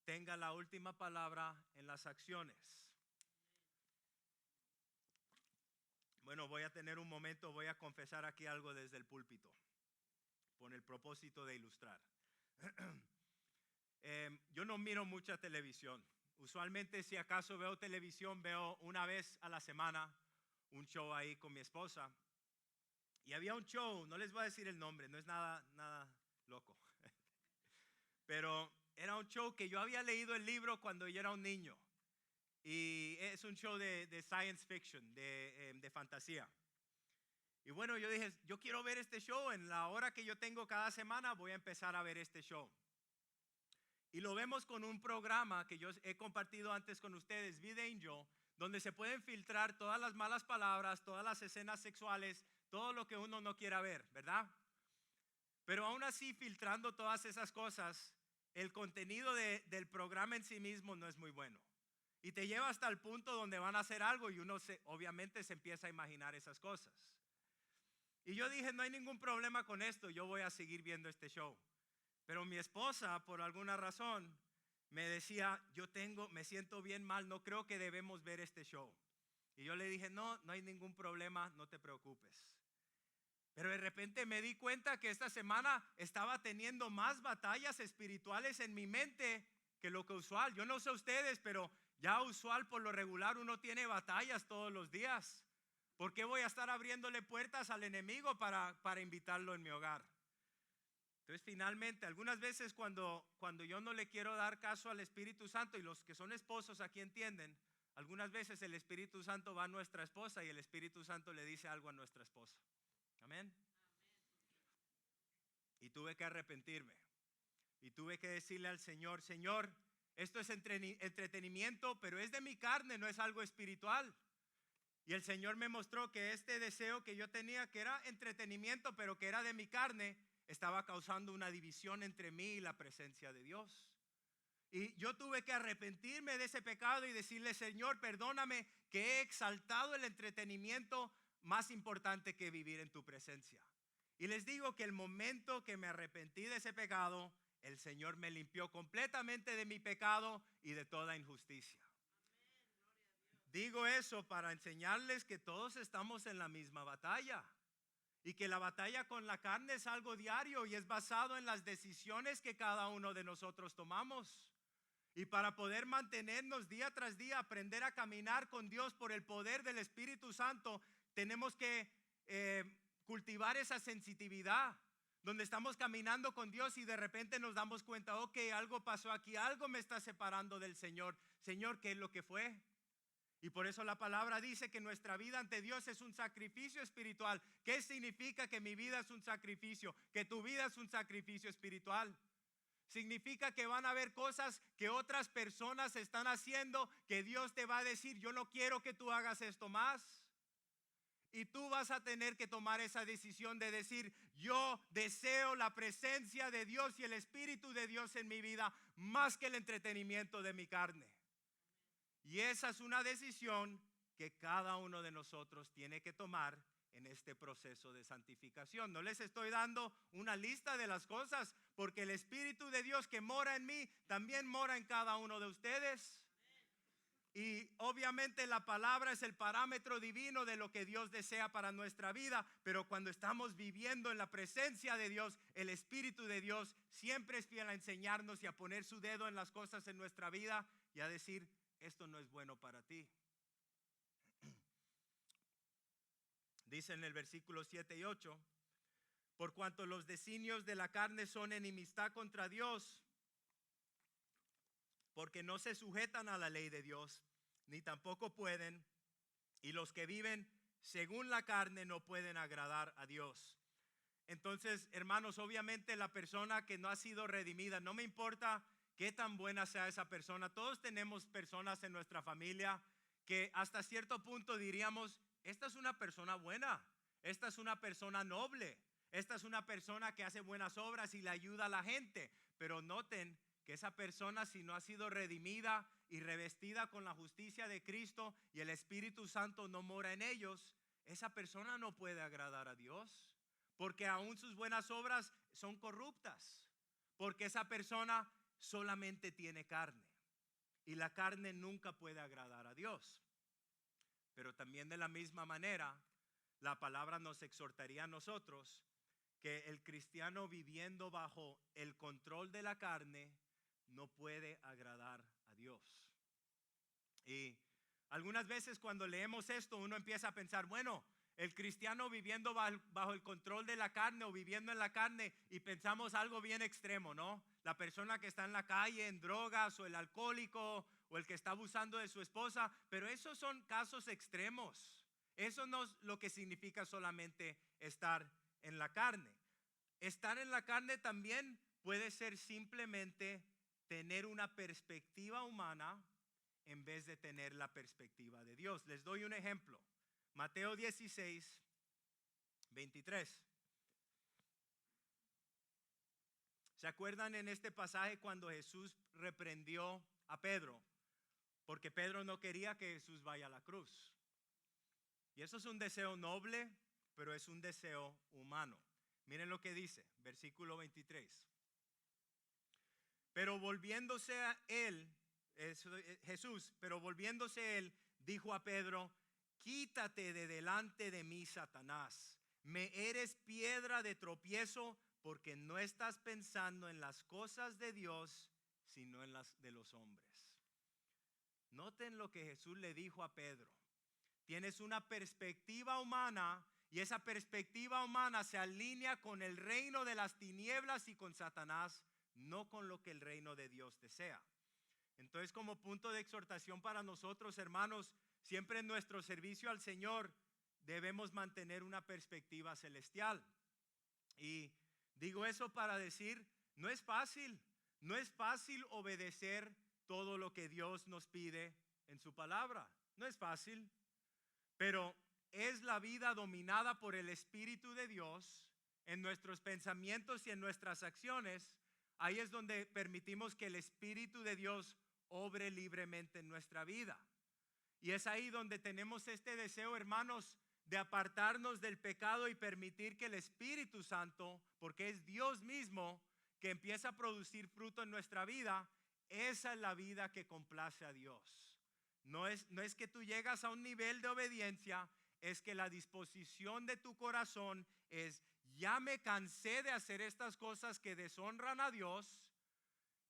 tenga la última palabra en las acciones. Bueno, voy a tener un momento, voy a confesar aquí algo desde el púlpito, con el propósito de ilustrar. Yo no miro mucha televisión. Usualmente, si acaso veo televisión, veo una vez a la semana un show ahí con mi esposa. Y había un show, no les voy a decir el nombre, no es nada loco. Pero era un show que yo había leído el libro cuando yo era un niño. Y es un show de science fiction, de fantasía. Y bueno, yo dije, yo quiero ver este show. En la hora que yo tengo cada semana voy a empezar a ver este show. Y lo vemos con un programa que yo he compartido antes con ustedes, VidAngel, donde se pueden filtrar todas las malas palabras, todas las escenas sexuales, todo lo que uno no quiera ver, ¿verdad? Pero aún así, filtrando todas esas cosas, el contenido del programa en sí mismo no es muy bueno. Y te lleva hasta el punto donde van a hacer algo y uno obviamente se empieza a imaginar esas cosas. Y yo dije, no hay ningún problema con esto, yo voy a seguir viendo este show. Pero mi esposa, por alguna razón, me decía, me siento bien mal, no creo que debemos ver este show. Y yo le dije, no hay ningún problema, no te preocupes. Pero de repente me di cuenta que esta semana estaba teniendo más batallas espirituales en mi mente que lo que usual. Yo no sé ustedes, pero ya usual por lo regular uno tiene batallas todos los días. ¿Por qué voy a estar abriéndole puertas al enemigo para invitarlo en mi hogar? Entonces finalmente, algunas veces cuando yo no le quiero dar caso al Espíritu Santo, y los que son esposos aquí entienden, algunas veces el Espíritu Santo va a nuestra esposa y el Espíritu Santo le dice algo a nuestra esposa. Amén. Y tuve que arrepentirme. Y tuve que decirle al Señor, Señor, esto es entretenimiento, pero es de mi carne, no es algo espiritual. Y el Señor me mostró que este deseo que yo tenía, que era entretenimiento, pero que era de mi carne, estaba causando una división entre mí y la presencia de Dios. Y yo tuve que arrepentirme de ese pecado y decirle, Señor, perdóname que he exaltado el entretenimiento más importante que vivir en tu presencia. Y les digo que el momento que me arrepentí de ese pecado, el Señor me limpió completamente de mi pecado y de toda injusticia. Digo eso para enseñarles que todos estamos en la misma batalla y que la batalla con la carne es algo diario y es basado en las decisiones que cada uno de nosotros tomamos. Y para poder mantenernos día tras día, aprender a caminar con Dios por el poder del Espíritu Santo, tenemos que cultivar esa sensitividad, donde estamos caminando con Dios y de repente nos damos cuenta, ok, algo pasó aquí, algo me está separando del Señor. Señor, ¿qué es lo que fue? Y por eso la palabra dice que nuestra vida ante Dios es un sacrificio espiritual. ¿Qué significa que mi vida es un sacrificio? Que tu vida es un sacrificio espiritual. Significa que van a haber cosas que otras personas están haciendo que Dios te va a decir, yo no quiero que tú hagas esto más. Y tú vas a tener que tomar esa decisión de decir, yo deseo la presencia de Dios y el Espíritu de Dios en mi vida más que el entretenimiento de mi carne. Y esa es una decisión que cada uno de nosotros tiene que tomar en este proceso de santificación. No les estoy dando una lista de las cosas, porque el Espíritu de Dios que mora en mí también mora en cada uno de ustedes. Y obviamente la palabra es el parámetro divino de lo que Dios desea para nuestra vida, pero cuando estamos viviendo en la presencia de Dios, el Espíritu de Dios siempre es fiel a enseñarnos y a poner su dedo en las cosas en nuestra vida y a decir, esto no es bueno para ti. Dice en el versículo 7 y 8, por cuanto los designios de la carne son enemistad contra Dios, porque no se sujetan a la ley de Dios, ni tampoco pueden, y los que viven según la carne no pueden agradar a Dios. Entonces, hermanos, obviamente la persona que no ha sido redimida, no me importa qué tan buena sea esa persona, todos tenemos personas en nuestra familia que hasta cierto punto diríamos, esta es una persona buena, esta es una persona noble, esta es una persona que hace buenas obras y le ayuda a la gente. Pero noten que esa persona, si no ha sido redimida y revestida con la justicia de Cristo y el Espíritu Santo no mora en ellos, esa persona no puede agradar a Dios, porque aún sus buenas obras son corruptas, porque esa persona solamente tiene carne y la carne nunca puede agradar a Dios. Pero también de la misma manera, la palabra nos exhortaría a nosotros que el cristiano viviendo bajo el control de la carne no puede agradar a Dios. Y algunas veces cuando leemos esto uno empieza a pensar, bueno, el cristiano viviendo bajo el control de la carne o viviendo en la carne, y pensamos algo bien extremo, ¿no? La persona que está en la calle en drogas, o el alcohólico, o el que está abusando de su esposa. Pero esos son casos extremos. Eso no es lo que significa solamente estar en la carne. Estar en la carne también puede ser simplemente tener una perspectiva humana en vez de tener la perspectiva de Dios. Les doy un ejemplo. Mateo 16, 23. ¿Se acuerdan en este pasaje cuando Jesús reprendió a Pedro? Porque Pedro no quería que Jesús vaya a la cruz. Y eso es un deseo noble, pero es un deseo humano. Miren lo que dice, versículo 23. Pero volviéndose a él, Jesús, pero volviéndose él, dijo a Pedro, quítate de delante de mí, Satanás. Me eres piedra de tropiezo porque no estás pensando en las cosas de Dios, sino en las de los hombres. Noten lo que Jesús le dijo a Pedro. Tienes una perspectiva humana y esa perspectiva humana se alinea con el reino de las tinieblas y con Satanás, no con lo que el reino de Dios desea. Entonces, como punto de exhortación para nosotros, hermanos, siempre en nuestro servicio al Señor debemos mantener una perspectiva celestial. Y digo eso para decir, no es fácil obedecer todo lo que Dios nos pide en su palabra. No es fácil, pero es la vida dominada por el Espíritu de Dios en nuestros pensamientos y en nuestras acciones. Ahí es donde permitimos que el Espíritu de Dios obre libremente en nuestra vida. Y es ahí donde tenemos este deseo, hermanos, de apartarnos del pecado y permitir que el Espíritu Santo, porque es Dios mismo que empieza a producir fruto en nuestra vida. Esa es la vida que complace a Dios. No es que tú llegas a un nivel de obediencia, es que la disposición de tu corazón es, ya me cansé de hacer estas cosas que deshonran a Dios,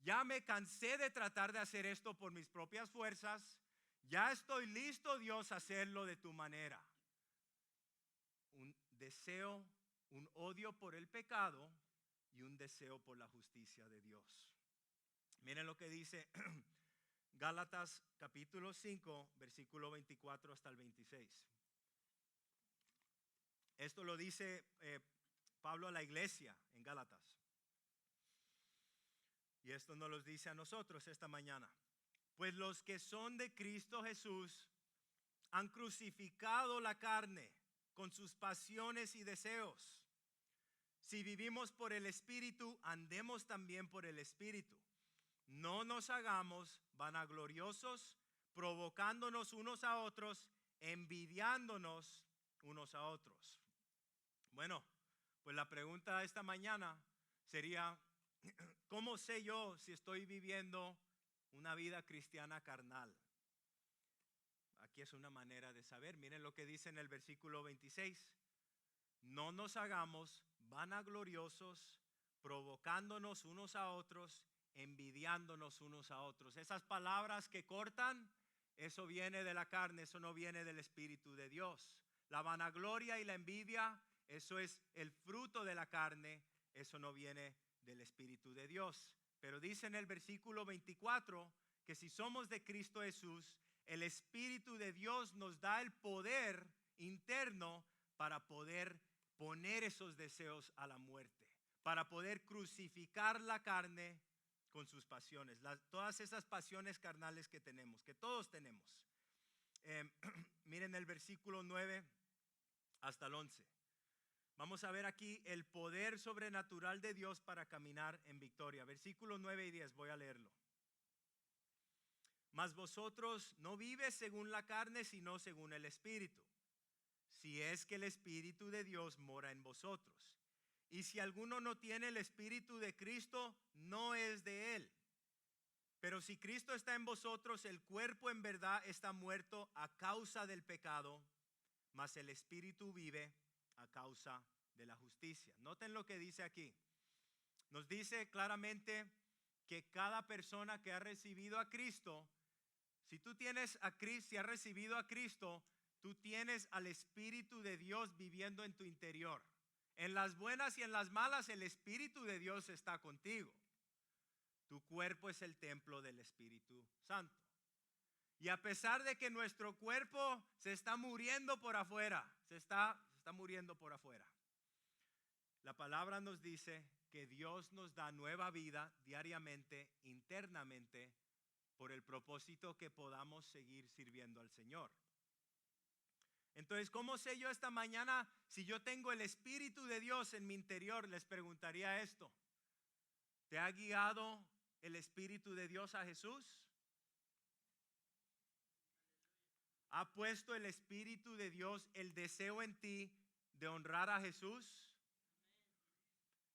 ya me cansé de tratar de hacer esto por mis propias fuerzas, ya estoy listo, Dios, a hacerlo de tu manera. Un deseo, un odio por el pecado y un deseo por la justicia de Dios. Miren lo que dice Gálatas capítulo 5, versículo 24 hasta el 26. Esto lo dice Pablo a la iglesia en Gálatas. Y esto nos lo dice a nosotros esta mañana. Pues los que son de Cristo Jesús han crucificado la carne con sus pasiones y deseos. Si vivimos por el Espíritu, andemos también por el Espíritu. No nos hagamos vanagloriosos, provocándonos unos a otros, envidiándonos unos a otros. Bueno, pues la pregunta esta mañana sería, ¿cómo sé yo si estoy viviendo una vida cristiana carnal? Aquí es una manera de saber. Miren lo que dice en el versículo 26. No nos hagamos vanagloriosos, provocándonos unos a otros, envidiándonos unos a otros. Esas palabras que cortan, eso viene de la carne, eso no viene del Espíritu de Dios. La vanagloria y la envidia, eso es el fruto de la carne, eso no viene del Espíritu de Dios. Pero dice en el versículo 24 que si somos de Cristo Jesús, el Espíritu de Dios nos da el poder interno para poder poner esos deseos a la muerte, para poder crucificar la carne con sus pasiones, todas esas pasiones carnales que tenemos, que todos tenemos. Miren el versículo 9 hasta el 11. Vamos a ver aquí el poder sobrenatural de Dios para caminar en victoria. Versículos 9 y 10, voy a leerlo. Mas vosotros no vives según la carne, sino según el Espíritu, si es que el Espíritu de Dios mora en vosotros. Y si alguno no tiene el Espíritu de Cristo, no es de él. Pero si Cristo está en vosotros, el cuerpo en verdad está muerto a causa del pecado, mas el Espíritu vive a causa de la justicia. Noten lo que dice aquí. Nos dice claramente que cada persona que ha recibido a Cristo, si tú tienes a Cristo, si has recibido a Cristo, tú tienes al Espíritu de Dios viviendo en tu interior. En las buenas y en las malas, el Espíritu de Dios está contigo. Tu cuerpo es el templo del Espíritu Santo. Y a pesar de que nuestro cuerpo se está muriendo por afuera, se está muriendo por afuera, la palabra nos dice que Dios nos da nueva vida diariamente, internamente, por el propósito que podamos seguir sirviendo al Señor. Entonces, ¿cómo sé yo esta mañana si yo tengo el Espíritu de Dios en mi interior? Les preguntaría esto. ¿Te ha guiado el Espíritu de Dios a Jesús? ¿Ha puesto el Espíritu de Dios el deseo en ti de honrar a Jesús?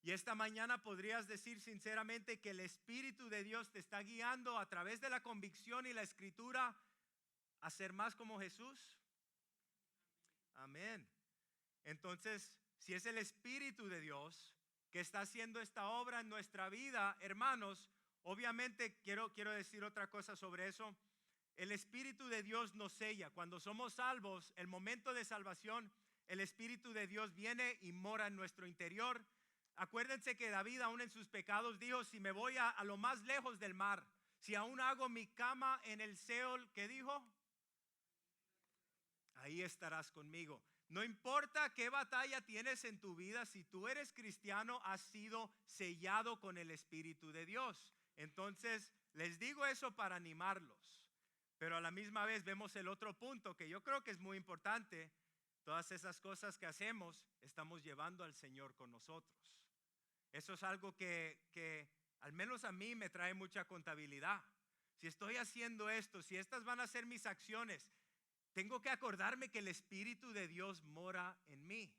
Y esta mañana podrías decir sinceramente que el Espíritu de Dios te está guiando a través de la convicción y la escritura a ser más como Jesús. Amén. Entonces, si es el Espíritu de Dios que está haciendo esta obra en nuestra vida, hermanos, obviamente quiero decir otra cosa sobre eso. El Espíritu de Dios nos sella. Cuando somos salvos, el momento de salvación, el Espíritu de Dios viene y mora en nuestro interior. Acuérdense que David, aún en sus pecados, dijo: si me voy a lo más lejos del mar, si aún hago mi cama en el Seol, ¿qué dijo? Ahí estarás conmigo. No importa qué batalla tienes en tu vida, si tú eres cristiano, has sido sellado con el Espíritu de Dios. Entonces, les digo eso para animarlos. Pero a la misma vez vemos el otro punto que yo creo que es muy importante. Todas esas cosas que hacemos, estamos llevando al Señor con nosotros. Eso es algo que al menos a mí me trae mucha contabilidad. Si estoy haciendo esto, si estas van a ser mis acciones, tengo que acordarme que el Espíritu de Dios mora en mí.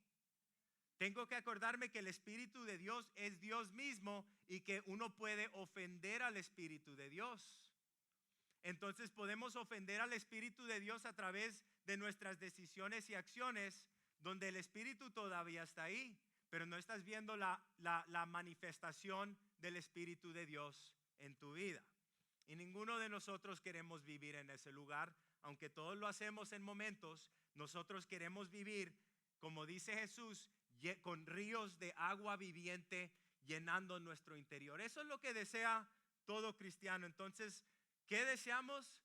Tengo que acordarme que el Espíritu de Dios es Dios mismo y que uno puede ofender al Espíritu de Dios. Entonces podemos ofender al Espíritu de Dios a través de nuestras decisiones y acciones, donde el Espíritu todavía está ahí, pero no estás viendo la manifestación del Espíritu de Dios en tu vida. Y ninguno de nosotros queremos vivir en ese lugar, aunque todos lo hacemos en momentos. Nosotros queremos vivir, como dice Jesús, con ríos de agua viviente llenando nuestro interior. Eso es lo que desea todo cristiano. Entonces, ¿qué deseamos?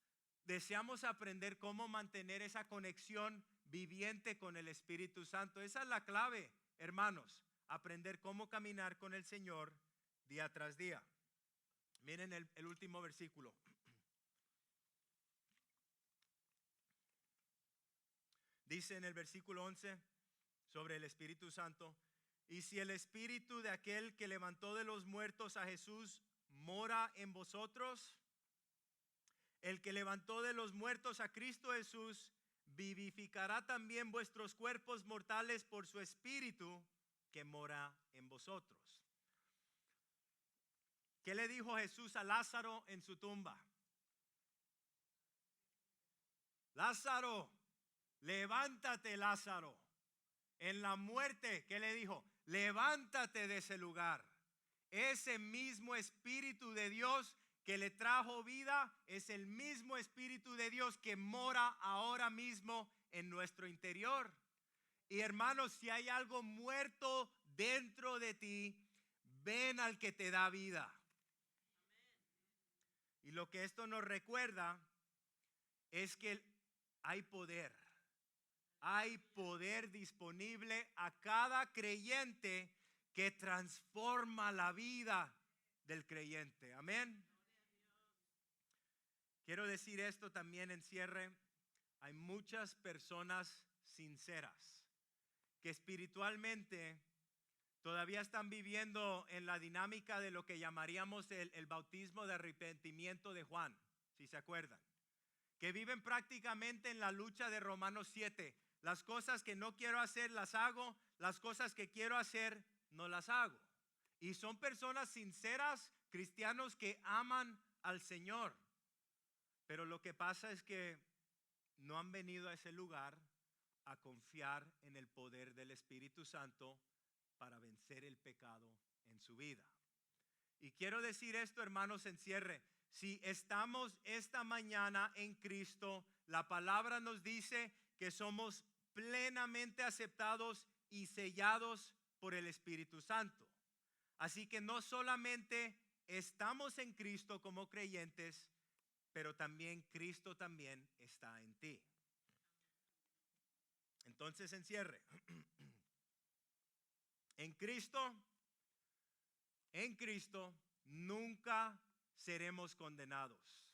Deseamos aprender cómo mantener esa conexión viviente con el Espíritu Santo. Esa es la clave, hermanos, aprender cómo caminar con el Señor día tras día. Miren el último versículo. Dice en el versículo 11 sobre el Espíritu Santo: y si el Espíritu de aquel que levantó de los muertos a Jesús mora en vosotros, el que levantó de los muertos a Cristo Jesús vivificará también vuestros cuerpos mortales por su Espíritu que mora en vosotros. ¿Qué le dijo Jesús a Lázaro en su tumba? Lázaro, levántate, Lázaro. En la muerte, ¿qué le dijo? Levántate de ese lugar. Ese mismo Espíritu de Dios que le trajo vida es el mismo Espíritu de Dios que mora ahora mismo en nuestro interior. Y hermanos, si hay algo muerto dentro de ti, ven al que te da vida. Y lo que esto nos recuerda es que hay poder. Hay poder disponible a cada creyente que transforma la vida del creyente. Amén. Quiero decir esto también en cierre. hay muchas personas sinceras que espiritualmente todavía están viviendo en la dinámica de lo que llamaríamos el bautismo de arrepentimiento de Juan, si se acuerdan, que viven prácticamente en la lucha de Romanos 7. Las cosas que no quiero hacer las hago, las cosas que quiero hacer no las hago. Y son personas sinceras, cristianos que aman al Señor. Pero lo que pasa es que no han venido a ese lugar a confiar en el poder del Espíritu Santo para vencer el pecado en su vida. Y quiero decir esto, hermanos, en cierre. Si estamos esta mañana en Cristo, la palabra nos dice que somos plenamente aceptados y sellados por el Espíritu Santo. Así que no solamente estamos en Cristo como creyentes, pero también Cristo también está en ti. Entonces, en cierre. En Cristo nunca seremos condenados.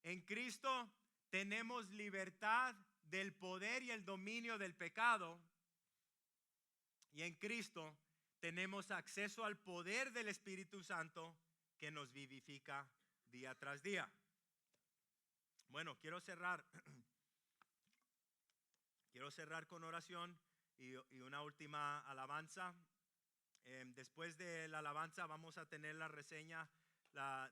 En Cristo tenemos libertad del poder y el dominio del pecado. Y en Cristo tenemos acceso al poder del Espíritu Santo que nos vivifica día tras día. Bueno, quiero cerrar con oración y una última alabanza. Después de la alabanza vamos a tener la reseña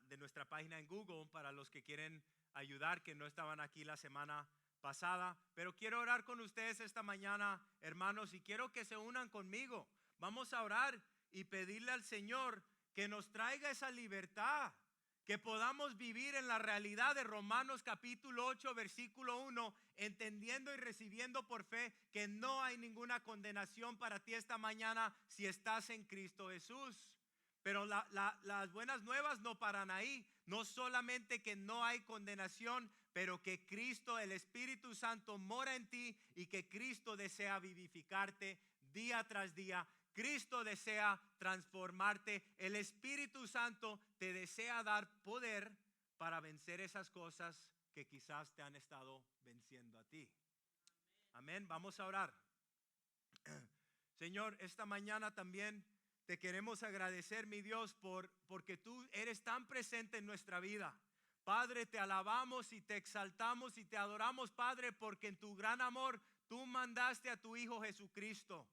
de nuestra página en Google para los que quieren ayudar, que no estaban aquí la semana pasada. Pero quiero orar con ustedes esta mañana, hermanos, y quiero que se unan conmigo. Vamos a orar y pedirle al Señor que nos traiga esa libertad, que podamos vivir en la realidad de Romanos capítulo 8, versículo 1, entendiendo y recibiendo por fe que no hay ninguna condenación para ti esta mañana si estás en Cristo Jesús. Pero las buenas nuevas no paran ahí. No solamente que no hay condenación, pero que Cristo, el Espíritu Santo, mora en ti y que Cristo desea vivificarte día tras día. Cristo desea transformarte. El Espíritu Santo te desea dar poder para vencer esas cosas que quizás te han estado venciendo a ti. Amén. Vamos a orar. Señor, esta mañana también te queremos agradecer, mi Dios, porque tú eres tan presente en nuestra vida. Padre, te alabamos y te exaltamos y te adoramos, Padre, porque en tu gran amor tú mandaste a tu Hijo Jesucristo.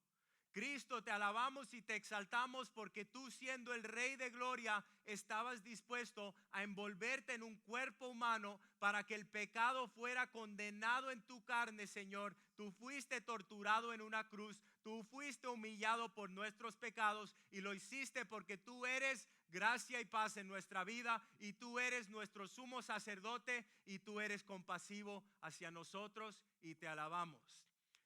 Cristo, te alabamos y te exaltamos porque tú, siendo el Rey de Gloria, estabas dispuesto a envolverte en un cuerpo humano para que el pecado fuera condenado en tu carne, Señor. Tú fuiste torturado en una cruz, tú fuiste humillado por nuestros pecados y lo hiciste porque tú eres gracia y paz en nuestra vida y tú eres nuestro sumo sacerdote y tú eres compasivo hacia nosotros y te alabamos.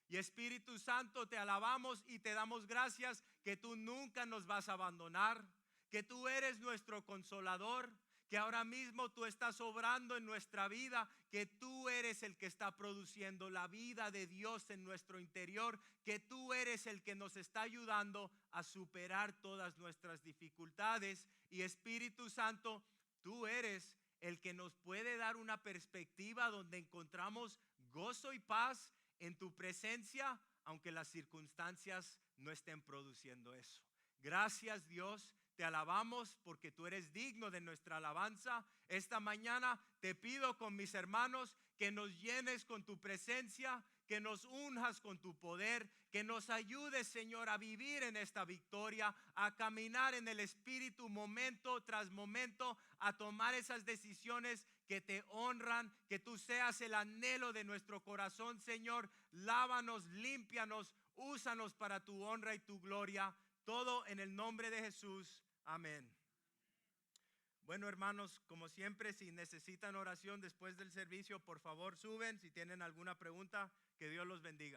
Y Espíritu Santo, te alabamos y te damos gracias que tú nunca nos vas a abandonar, que tú eres nuestro consolador, que ahora mismo tú estás obrando en nuestra vida, que tú eres el que está produciendo la vida de Dios en nuestro interior, que tú eres el que nos está ayudando a superar todas nuestras dificultades. Y Espíritu Santo, tú eres el que nos puede dar una perspectiva donde encontramos gozo y paz en tu presencia, aunque las circunstancias no estén produciendo eso. Gracias, Dios, te alabamos porque tú eres digno de nuestra alabanza. Esta mañana te pido con mis hermanos que nos llenes con tu presencia, que nos unjas con tu poder, que nos ayudes, Señor, a vivir en esta victoria, a caminar en el Espíritu momento tras momento, a tomar esas decisiones que te honran, que tú seas el anhelo de nuestro corazón, Señor. Lávanos, límpianos, úsanos para tu honra y tu gloria. Todo en el nombre de Jesús. Amén. Bueno, hermanos, como siempre, si necesitan oración después del servicio, por favor suben. Si tienen alguna pregunta, que Dios los bendiga.